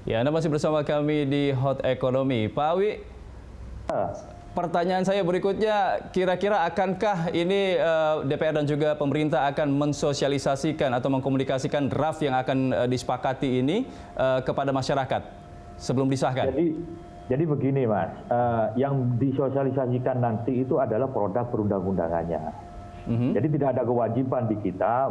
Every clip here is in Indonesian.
Ya, Anda masih bersama kami di Hot Economy. Pak Awi, pertanyaan saya berikutnya, kira-kira akankah ini DPR dan juga pemerintah akan mensosialisasikan atau mengkomunikasikan draft yang akan disepakati ini kepada masyarakat sebelum disahkan? Jadi begini Mas, yang disosialisasikan nanti itu adalah produk perundang-undangannya. Jadi tidak ada kewajiban di kita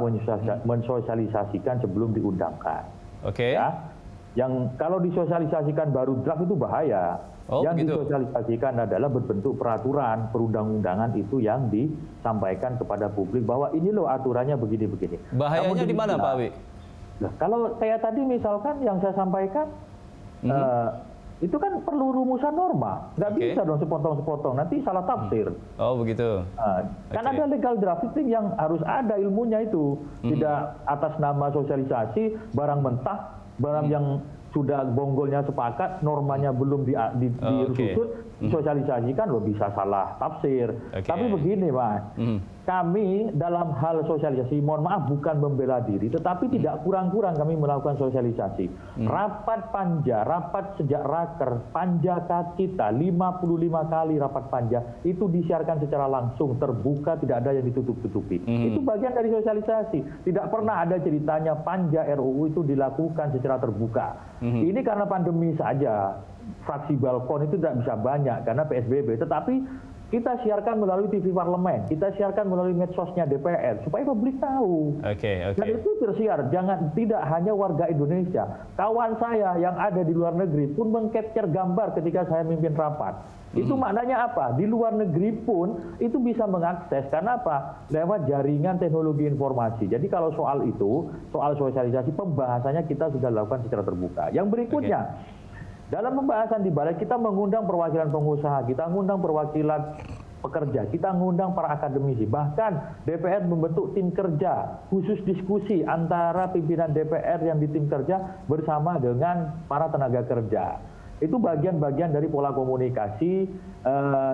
mensosialisasikan sebelum diundangkan. Oke. Ya? Yang kalau disosialisasikan baru draft itu bahaya. Yang disosialisasikan adalah berbentuk peraturan perundang-undangan itu yang disampaikan kepada publik bahwa ini loh aturannya begini-begini. Bahayanya di mana Pak Awi? Nah, kalau kayak tadi misalkan yang saya sampaikan, itu kan perlu rumusan norma. Nggak bisa dong sepotong-sepotong, nanti salah tafsir. Oh begitu. Kan ada legal drafting yang harus ada ilmunya itu. Tidak atas nama sosialisasi, barang mentah, barang yang sudah bonggolnya sepakat, normanya belum disusut, disosialisasikan lo bisa salah tafsir. Tapi begini Mas, kami dalam hal sosialisasi, mohon maaf bukan membela diri, tetapi tidak kurang-kurang kami melakukan sosialisasi. Rapat panja, rapat sejak raker, panja kita 55 kali rapat panja, itu disiarkan secara langsung, terbuka, tidak ada yang ditutup-tutupi. Itu bagian dari sosialisasi. Tidak pernah ada ceritanya panja RUU itu dilakukan secara terbuka. Ini karena pandemi saja, fraksi balkon itu tidak bisa banyak karena PSBB, tetapi kita siarkan melalui TV Parlemen, kita siarkan melalui medsosnya DPR supaya publik tahu. Dan itu tersiar, tidak hanya warga Indonesia, kawan saya yang ada di luar negeri pun mengcapture gambar ketika saya mimpin rapat. Itu maknanya apa? Di luar negeri pun itu bisa mengakses, karena apa? Lewat jaringan teknologi informasi. Jadi kalau soal itu, soal sosialisasi, pembahasannya kita sudah lakukan secara terbuka. Yang berikutnya, dalam pembahasan di balik kita mengundang perwakilan pengusaha, kita mengundang perwakilan pekerja, kita mengundang para akademisi. Bahkan DPR membentuk tim kerja khusus diskusi antara pimpinan DPR yang di tim kerja bersama dengan para tenaga kerja. Itu bagian-bagian dari pola komunikasi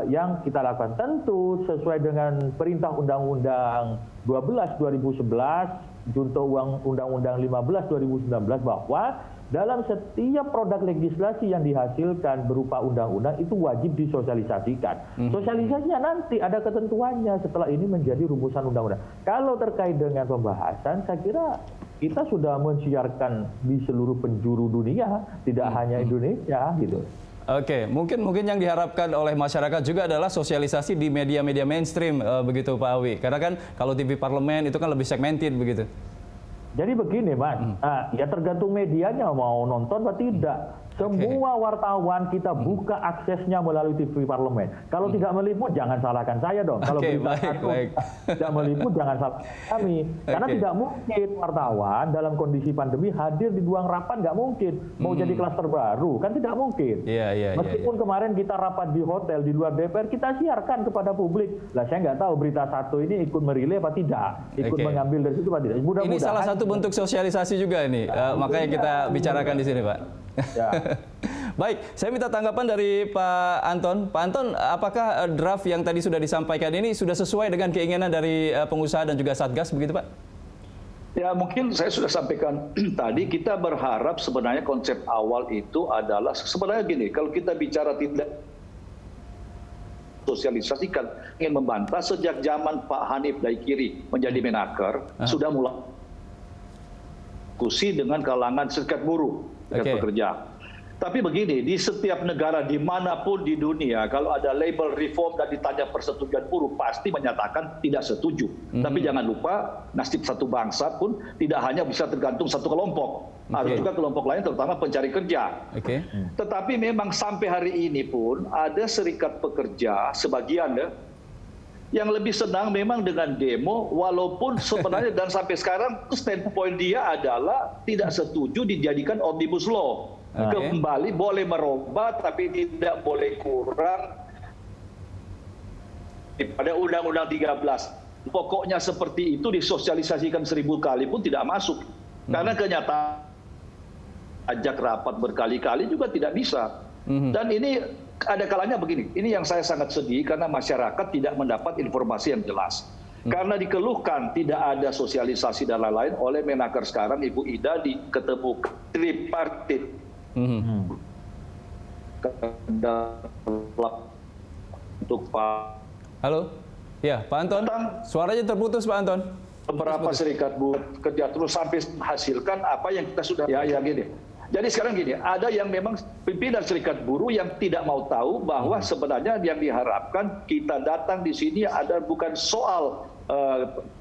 yang kita lakukan. Tentu sesuai dengan perintah Undang-Undang 12/2011, junto Undang-Undang 15/2019 bahwa dalam setiap produk legislasi yang dihasilkan berupa undang-undang itu wajib disosialisasikan. Sosialisasinya nanti ada ketentuannya setelah ini menjadi rumusan undang-undang. Kalau terkait dengan pembahasan, saya kira kita sudah mensiarkan di seluruh penjuru dunia, tidak hanya Indonesia gitu. Oke, mungkin yang diharapkan oleh masyarakat juga adalah sosialisasi di media-media mainstream, begitu Pak Awi. Karena kan kalau TV Parlemen itu kan lebih segmented begitu. Jadi begini Mas, ya tergantung medianya mau nonton atau tidak. Semua wartawan kita buka aksesnya melalui TV Parlemen. Kalau tidak meliput jangan salahkan saya dong. Kalau tidak meliput jangan salahkan kami. Karena tidak mungkin wartawan dalam kondisi pandemi hadir di ruang rapat, nggak mungkin. Mau jadi klaster baru, kan tidak mungkin. Meskipun kemarin kita rapat di hotel di luar DPR, kita siarkan kepada publik. Lah saya nggak tahu berita satu ini ikut merilai apa tidak, ikut mengambil dari situ apa tidak. Ini salah satu bentuk sosialisasi juga ini, makanya kita bicarakan di sini Pak. Baik, saya minta tanggapan dari Pak Anton. Pak Anton, apakah draft yang tadi sudah disampaikan ini sudah sesuai dengan keinginan dari pengusaha dan juga Satgas begitu Pak? Ya mungkin saya sudah sampaikan tadi, kita berharap sebenarnya konsep awal itu adalah sebenarnya gini, kalau kita bicara tidak sosialisasikan, ingin membantah sejak zaman Pak Hanif Daikiri menjadi Menaker, sudah mulai diskusi dengan kalangan serikat buruh, serikat pekerja. Tapi begini, di setiap negara dimanapun di dunia, kalau ada label reform dan ditanya persetujuan buruh, pasti menyatakan tidak setuju. Tapi jangan lupa, nasib satu bangsa pun tidak hanya bisa tergantung satu kelompok. Harus juga kelompok lain, terutama pencari kerja. Tetapi memang sampai hari ini pun, ada serikat pekerja, sebagian ya, yang lebih senang memang dengan demo, walaupun sebenarnya dan sampai sekarang standpoint dia adalah tidak setuju dijadikan omnibus law. Kembali boleh merubah tapi tidak boleh kurang pada Undang-Undang 13. Pokoknya seperti itu disosialisasikan 1000 kali pun tidak masuk. Karena kenyataan ajak rapat berkali-kali juga tidak bisa. Dan ini ada kalanya begini, ini yang saya sangat sedih karena masyarakat tidak mendapat informasi yang jelas. Karena dikeluhkan tidak ada sosialisasi dan lain-lain oleh Menaker sekarang, Ibu Ida ketemu tripartit. Untuk Pak. Halo, ya Pak Anton, suaranya terputus Pak Anton. Beberapa serikat buruh kerja terus sampai menghasilkan apa yang kita sudah ya gini. Jadi sekarang gini, ada yang memang pimpinan serikat buruh yang tidak mau tahu bahwa sebenarnya yang diharapkan kita datang di sini ada bukan soal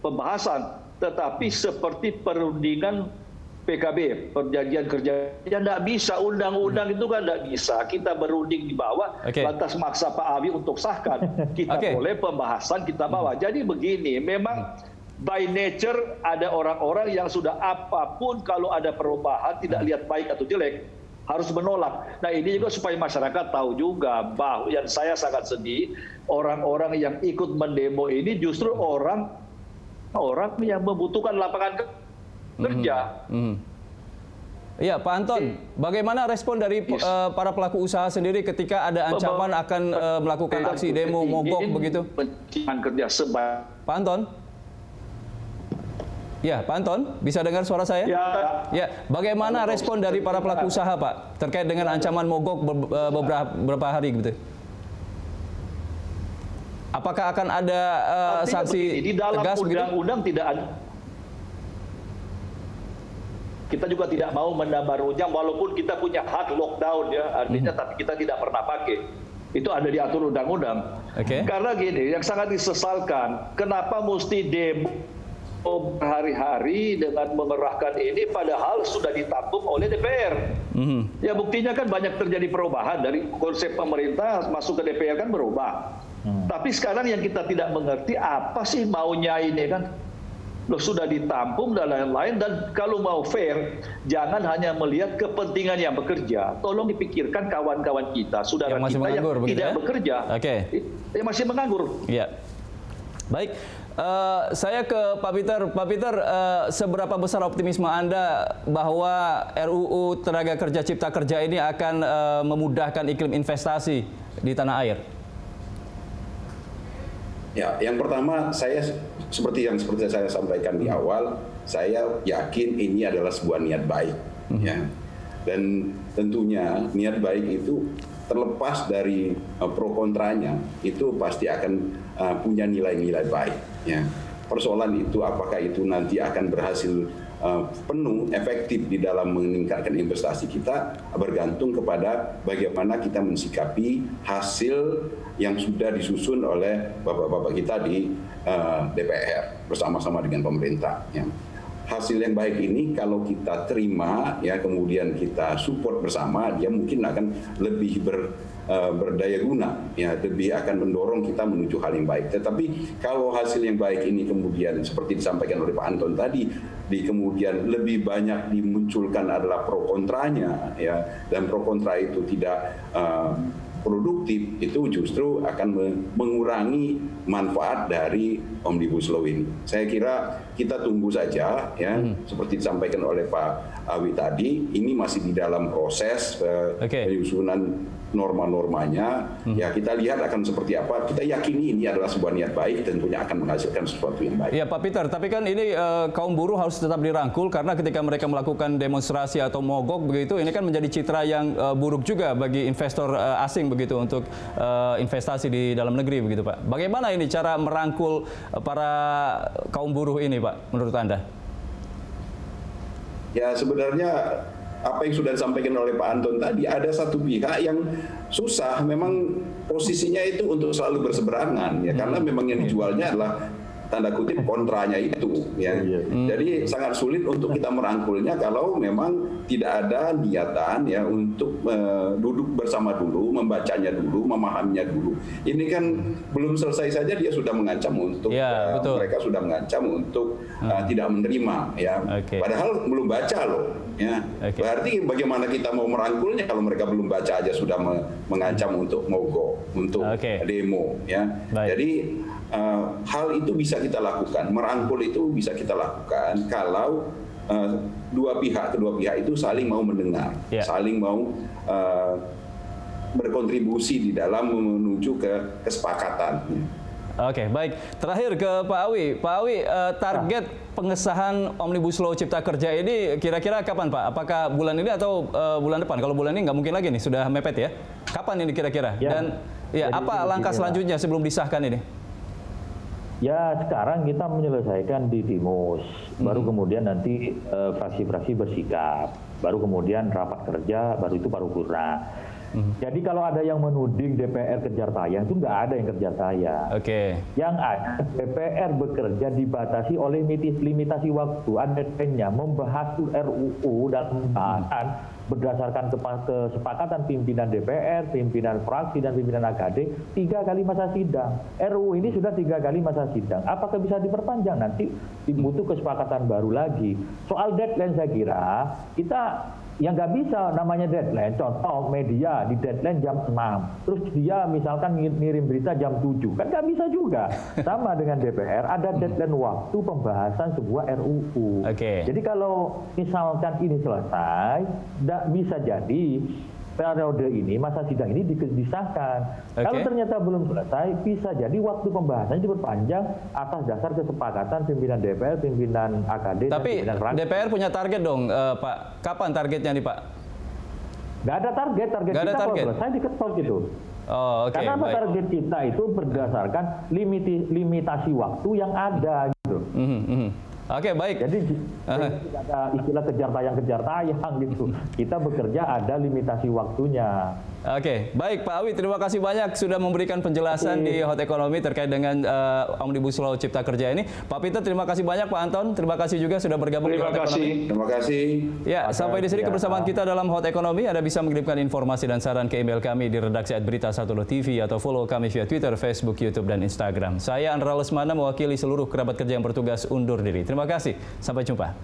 pembahasan, tetapi seperti perundingan PKB, perjanjian kerja. Ya tidak bisa, undang-undang itu kan tidak bisa. Kita berunding di bawah, lantas maksa Pak Awi untuk sahkan. Kita boleh pembahasan kita bawa. Jadi begini, memang by nature ada orang-orang yang sudah apapun kalau ada perubahan tidak lihat baik atau jelek harus menolak. Nah ini juga supaya masyarakat tahu juga bahwa yang saya sangat sedih orang-orang yang ikut mendemo ini justru orang yang membutuhkan lapangan kerja. Iya Pak Anton, bagaimana respon dari para pelaku usaha sendiri ketika ada ancaman akan melakukan aksi demo mogok begitu? Kerja sebaik. Pak Anton? Ya, Pak Anton, bisa dengar suara saya? Ya, bagaimana respon dari para pelaku usaha, Pak, terkait dengan ancaman mogok beberapa hari gitu? Apakah akan ada sanksi di dalam tegas begitu? Undang-undang tidak ada. Kita juga tidak mau menambah runjang walaupun kita punya hak lockdown ya, artinya tapi kita tidak pernah pakai. Itu ada diatur undang-undang. Karena gini, yang sangat disesalkan, kenapa mesti demo berhari-hari dengan mengerahkan ini padahal sudah ditampung oleh DPR. Ya buktinya kan banyak terjadi perubahan dari konsep pemerintah masuk ke DPR kan berubah. Tapi sekarang yang kita tidak mengerti apa sih maunya ini kan. Loh sudah ditampung dan lain-lain, dan kalau mau fair jangan hanya melihat kepentingan yang bekerja, tolong dipikirkan kawan-kawan kita, saudara yang masih kita menganggur, yang tidak bekerja, yang masih menganggur. Ya. Baik, saya ke Pak Peter. Pak Peter, seberapa besar optimisme Anda bahwa RUU Tenaga Kerja Cipta Kerja ini akan memudahkan iklim investasi di tanah air? Ya, yang pertama saya seperti saya sampaikan di awal, saya yakin ini adalah sebuah niat baik, ya. Dan tentunya niat baik itu terlepas dari pro kontranya, itu pasti akan punya nilai-nilai baik, ya. Persoalan itu apakah itu nanti akan berhasil penuh efektif di dalam meningkatkan investasi kita bergantung kepada bagaimana kita mensikapi hasil yang sudah disusun oleh bapak-bapak kita di DPR bersama-sama dengan pemerintah. Ya. Hasil yang baik ini kalau kita terima, ya kemudian kita support bersama, dia mungkin akan lebih berdaya guna, ya lebih akan mendorong kita menuju hal yang baik. Tetapi kalau hasil yang baik ini kemudian seperti disampaikan oleh Pak Anton tadi, kemudian lebih banyak dimunculkan adalah pro kontranya, ya, dan pro kontra itu tidak produktif, itu justru akan mengurangi manfaat dari Omnibus Law ini. Saya kira kita tunggu saja, ya, seperti disampaikan oleh Pak Awi tadi, ini masih di dalam proses penyusunan norma-normanya. Ya kita lihat akan seperti apa. Kita yakini ini adalah sebuah niat baik, tentunya akan menghasilkan sesuatu yang baik. Ya Pak Peter, tapi kan ini kaum buruh harus tetap dirangkul karena ketika mereka melakukan demonstrasi atau mogok begitu, ini kan menjadi citra yang buruk juga bagi investor asing begitu untuk investasi di dalam negeri begitu Pak. Bagaimana ini cara merangkul para kaum buruh ini Pak menurut Anda? Ya sebenarnya apa yang sudah disampaikan oleh Pak Anton tadi, ada satu pihak yang susah memang posisinya itu untuk selalu berseberangan, ya karena memang yang dijualnya adalah tanda kutip kontranya itu, ya. Jadi sangat sulit untuk kita merangkulnya kalau memang tidak ada niatan, ya, untuk duduk bersama dulu, membacanya dulu, memahaminya dulu. Ini kan belum selesai saja dia sudah mengancam untuk mereka sudah mengancam untuk tidak menerima, ya. Padahal belum baca loh, ya. Berarti bagaimana kita mau merangkulnya kalau mereka belum baca aja sudah mengancam untuk mogok, untuk demo, ya. Jadi hal itu bisa kita lakukan, merangkul itu bisa kita lakukan kalau kedua pihak itu saling mau mendengar, saling mau berkontribusi di dalam menuju ke kesepakatan. Oke, baik. Terakhir ke Pak Awi. Pak Awi, target pengesahan Omnibus Law Cipta Kerja ini kira-kira kapan, Pak? Apakah bulan ini atau bulan depan? Kalau bulan ini nggak mungkin lagi nih, sudah mepet ya. Kapan ini kira-kira? Ya. Dan ya, apa langkah selanjutnya sebelum disahkan ini? Ya, sekarang kita menyelesaikan di Timus, baru kemudian nanti fraksi-fraksi bersikap, baru kemudian rapat kerja, baru itu paripurna. Jadi kalau ada yang menuding DPR kejar tayang, itu nggak ada yang kejar tayang. Oke. Yang ada DPR bekerja dibatasi oleh limitasi waktu, adanya membahas RUU dan pembahasan berdasarkan kesepakatan pimpinan DPR, pimpinan fraksi dan pimpinan AKD 3 kali masa sidang. RUU ini sudah 3 kali masa sidang. Apakah bisa diperpanjang? Nanti butuh kesepakatan baru lagi. Soal deadline saya kira kita yang nggak bisa namanya deadline, contoh media di deadline jam 6, terus dia misalkan ngirim berita jam 7, kan nggak bisa juga. Sama dengan DPR, ada deadline waktu pembahasan sebuah RUU. Oke. Jadi kalau misalkan ini selesai, bisa jadi periode ini, masa sidang ini disahkan. Oke. Kalau ternyata belum selesai, bisa jadi waktu pembahasannya diperpanjang atas dasar kesepakatan pimpinan DPR, pimpinan AKD, Tapi dan pimpinan fraksi. DPR punya target dong, Pak. Kapan targetnya nih, Pak? Nggak ada target Nggak ada kita target. kalau selesai diketok gitu. Oh, oke. Karena apa, baik. target kita itu berdasarkan limitasi waktu yang ada gitu. Oke, baik. Jadi tidak ada istilah kejar tayang gitu. Kita bekerja ada limitasi waktunya. Oke, baik Pak Awi, terima kasih banyak sudah memberikan penjelasan di Hot Economy terkait dengan Omnibus Law Cipta Kerja ini. Pak Peter, terima kasih banyak. Pak Anton, terima kasih juga sudah bergabung di Hot Economy. Terima kasih. Ya, sampai di sini kebersamaan kita dalam Hot Economy. Anda bisa mengirimkan informasi dan saran ke email kami di redaksi @berita1.tv atau follow kami via Twitter, Facebook, YouTube, dan Instagram. Saya Andra Lesmana mewakili seluruh kerabat kerja yang bertugas undur diri. Terima kasih. Sampai jumpa.